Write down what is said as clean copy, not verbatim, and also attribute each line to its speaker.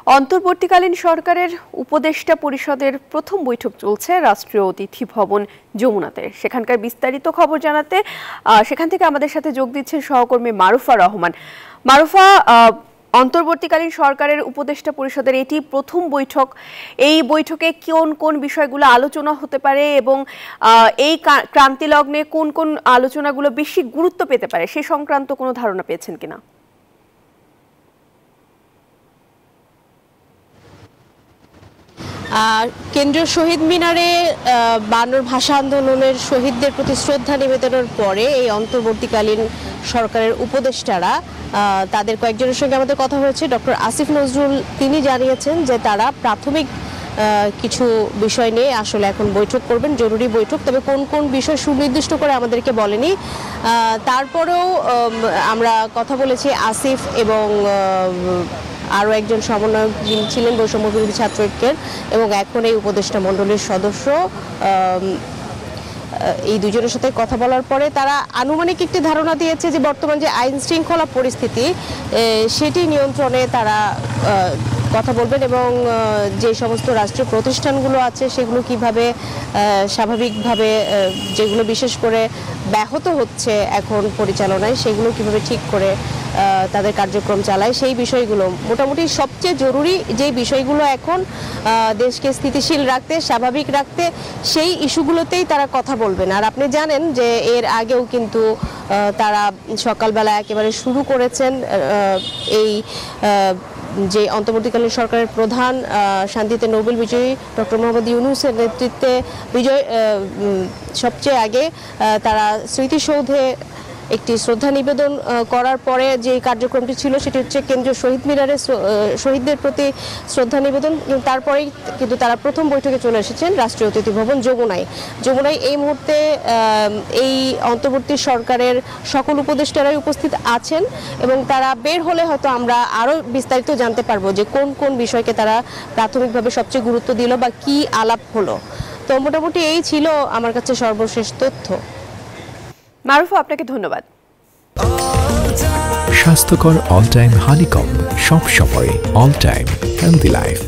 Speaker 1: অন্তর্বর্তীকালীন সরকারের উপদেষ্টা পরিষদের প্রথম বৈঠক চলছে রাষ্ট্রীয় অতিথি ভবন যমুনাতে। সেখানকার বিস্তারিত খবর জানাতে সেখান থেকে আমাদের সাথে যোগ দিচ্ছেন সহকর্মী মারুফা রহমান। মারুফা, অন্তর্বর্তীকালীন সরকারের উপদেষ্টা পরিষদের এটি প্রথম বৈঠক। এই বৈঠকে কোন কোন বিষয়গুলো আলোচনা হতে পারে এবং এই ক্রান্তি লগ্নে কোন কোন আলোচনাগুলো বেশি গুরুত্ব পেতে পারে সে সংক্রান্ত কোনো ধারণা পেয়েছেন কিনা?
Speaker 2: কেন্দ্রীয় শহীদ মিনারে বায়ান্নর ভাষা আন্দোলনের শহীদদের প্রতি শ্রদ্ধা নিবেদনের পরে এই অন্তর্বর্তীকালীন সরকারের উপদেষ্টারা তাদের কয়েকজনের সঙ্গে আমাদের কথা হয়েছে। ডক্টর আসিফ নজরুল তিনি জানিয়েছেন যে তারা প্রাথমিক কিছু বিষয় নিয়ে আসলে এখন বৈঠক করবেন, জরুরি বৈঠক। তবে কোন কোন বিষয় সুনির্দিষ্ট করে আমাদেরকে বলেনি। তারপরেও আমরা কথা বলেছি আসিফ এবং আরও একজন সমন্বয়ক যিনি ছিলেন বৈষম্য বিরোধী ছাত্র ঐক্যের এবং এখন এই উপদেষ্টা মণ্ডলীর সদস্য, এই দুজনের সাথে কথা বলার পরে তারা আনুমানিক একটি ধারণা দিয়েছে যে বর্তমান যে আইন শৃঙ্খলা পরিস্থিতি সেটি নিয়ন্ত্রণে তারা কথা বলবেন এবং যে সমস্ত রাষ্ট্রীয় প্রতিষ্ঠানগুলো আছে সেগুলো কিভাবে স্বাভাবিকভাবে, যেগুলো বিশেষ করে ব্যাহত হচ্ছে এখন পরিচালনায়, সেগুলো কিভাবে ঠিক করে তাদের কার্যক্রম চালায়, সেই বিষয়গুলো মোটামুটি সবচেয়ে জরুরি যে বিষয়গুলো এখন দেশকে স্থিতিশীল রাখতে, স্বাভাবিক রাখতে, সেই ইস্যুগুলোতেই তারা কথা বলবেন। আর আপনি জানেন যে এর আগেও কিন্তু তারা সকালবেলা একেবারে শুরু করেছেন এই যে অন্তর্বর্তীকালীন সরকারের প্রধান শান্তিতে নোবেল বিজয়ী ডক্টর মোহাম্মদ ইউনূসের নেতৃত্বে সবচেয়ে আগে তারা স্মৃতিসৌধে একটি শ্রদ্ধা নিবেদন করার পরে যে কার্যক্রমটি ছিল সেটি হচ্ছে কেন্দ্রীয় শহীদ মিনারে শহীদদের প্রতি শ্রদ্ধা নিবেদন। তারপরেই কিন্তু তারা প্রথম বৈঠকে চলে এসেছেন রাষ্ট্রীয় অতিথি ভবন যমুনায়। এই মুহূর্তে এই অন্তর্বর্তী সরকারের সকল উপদেষ্টারাই উপস্থিত আছেন এবং তারা বের হলে হয়তো আমরা আরও বিস্তারিত জানতে পারবো যে কোন কোন বিষয়কে তারা প্রাথমিকভাবে সবচেয়ে গুরুত্ব দিল বা কি আলাপ হলো। তো মোটামুটি এই ছিল আমার কাছে সর্বশেষ তথ্য।
Speaker 1: মারুফা, আপনাকে ধন্যবাদ।
Speaker 3: স্বাস্থ্যকর অল টাইম হানিকম্ব, সব সময় অল টাইম হেলদি লাইফ।